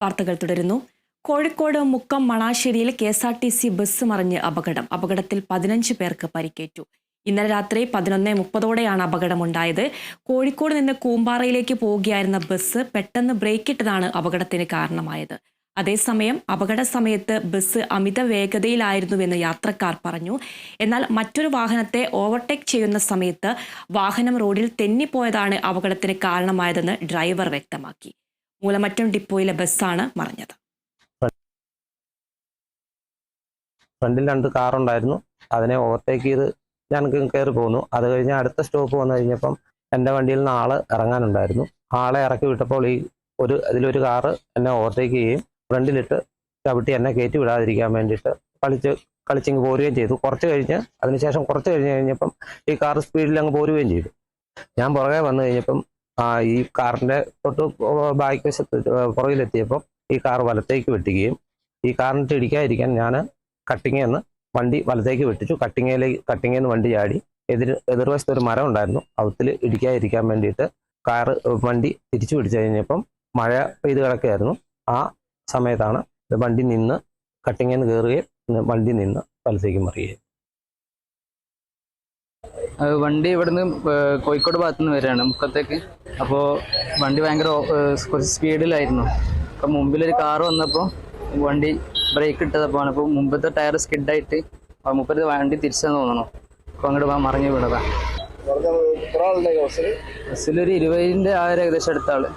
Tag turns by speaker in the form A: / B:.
A: വാർത്തകൾ തുടരുന്നു. Kozhikode Mukkam മണാശ്ശേരിയിൽ KSRTC bus മറിഞ്ഞ് അപകടത്തിൽ 15 പേർക്ക് പരിക്കേറ്റു. ഇന്നലെ രാത്രി 11:30ഓടെയാണ് അപകടമുണ്ടായത്. കോഴിക്കോട് നിന്ന് കൂമ്പാറയിലേക്ക് പോവുകയായിരുന്ന ബസ് പെട്ടെന്ന് ബ്രേക്കിട്ടതാണ് അപകടത്തിന് കാരണമായത്. അതേസമയം അപകട സമയത്ത് ബസ് അമിത വേഗതയിലായിരുന്നുവെന്ന് യാത്രക്കാർ പറഞ്ഞു. എന്നാൽ മറ്റൊരു വാഹനത്തെ ഓവർടേക്ക് ചെയ്യുന്ന സമയത്ത് വാഹനം റോഡിൽ തെന്നിപ്പോയതാണ് അപകടത്തിന് കാരണമായതെന്ന് ഡ്രൈവർ വ്യക്തമാക്കി. മൂലമറ്റം ഡിപ്പോയിലെ ബസ്സാണ് മറിഞ്ഞത്.
B: ഫ്രണ്ടിൽ 2 കാറുണ്ടായിരുന്നു. അതിനെ ഓവർടേക്ക് ചെയ്ത് ഞാൻ കയറി പോന്നു. അത് കഴിഞ്ഞ് അടുത്ത സ്റ്റോപ്പ് വന്നു കഴിഞ്ഞപ്പം എൻ്റെ വണ്ടിയിൽ നിന്ന് ആള് ഇറങ്ങാനുണ്ടായിരുന്നു. ആളെ ഇറക്കി വിട്ടപ്പോൾ അതിലൊരു കാറ് എന്നെ ഓവർടേക്ക് ചെയ്യുകയും ഫ്രണ്ടിലിട്ട് ചവിട്ടി എന്നെ കയറ്റി വിടാതിരിക്കാൻ വേണ്ടിയിട്ട് കളിച്ചിങ്ങ് പോരുകയും ചെയ്തു. അതിനുശേഷം കുറച്ച് കഴിഞ്ഞപ്പം ഈ കാർ സ്പീഡിൽ അങ്ങ് പോരുകയും ചെയ്തു. ഞാൻ പുറകെ വന്നു കഴിഞ്ഞപ്പം ഈ കാറിൻ്റെ തൊട്ട് ബാക്ക് വശത്ത് പുറകിലെത്തിയപ്പം ഈ കാർ വലത്തേക്ക് വെട്ടുകയും ഈ കാറിനിട്ട് ഇടിക്കാതിരിക്കാൻ ഞാൻ കട്ടിങ്ങിൽ നിന്ന് വണ്ടി വലത്തേക്ക് വെട്ടിച്ചു. കട്ടിങ്ങിൽ നിന്ന് വണ്ടി ചാടി എതിർവശത്ത് ഒരു മരം ഉണ്ടായിരുന്നു. അവത്തിൽ ഇടിക്കാതിരിക്കാൻ വേണ്ടിയിട്ട് വണ്ടി തിരിച്ചു പിടിച്ചു കഴിഞ്ഞപ്പം മഴ പെയ്ത് കിടക്കുകയായിരുന്നു. ആ സമയത്താണ് വണ്ടി നിന്ന് കട്ടിങ്ങിൽ നിന്ന് കയറുകയും വണ്ടി നിന്ന് വലത്തേക്ക് മറിയുകയും.
C: വണ്ടി ഇവിടുന്ന് കോഴിക്കോട് ഭാഗത്തു നിന്ന് വരികയാണ് മുക്കത്തേക്ക്. അപ്പോൾ വണ്ടി ഭയങ്കര കുറച്ച് സ്പീഡിലായിരുന്നു. അപ്പം മുമ്പിലൊരു കാറ് വന്നപ്പോൾ വണ്ടി ബ്രേക്ക് ഇട്ടതപ്പോൾ അപ്പോൾ മുമ്പത്തെ ടയർ സ്കിഡായിട്ട് മുപ്പത് വണ്ടി തിരിച്ചെന്ന് തോന്നണം. അപ്പോൾ അങ്ങോട്ട് മറിഞ്ഞ് വീണതാണ്. ബസ്സിലൊരു 20ൻ്റെ ഏകദേശം അടുത്ത ആള്.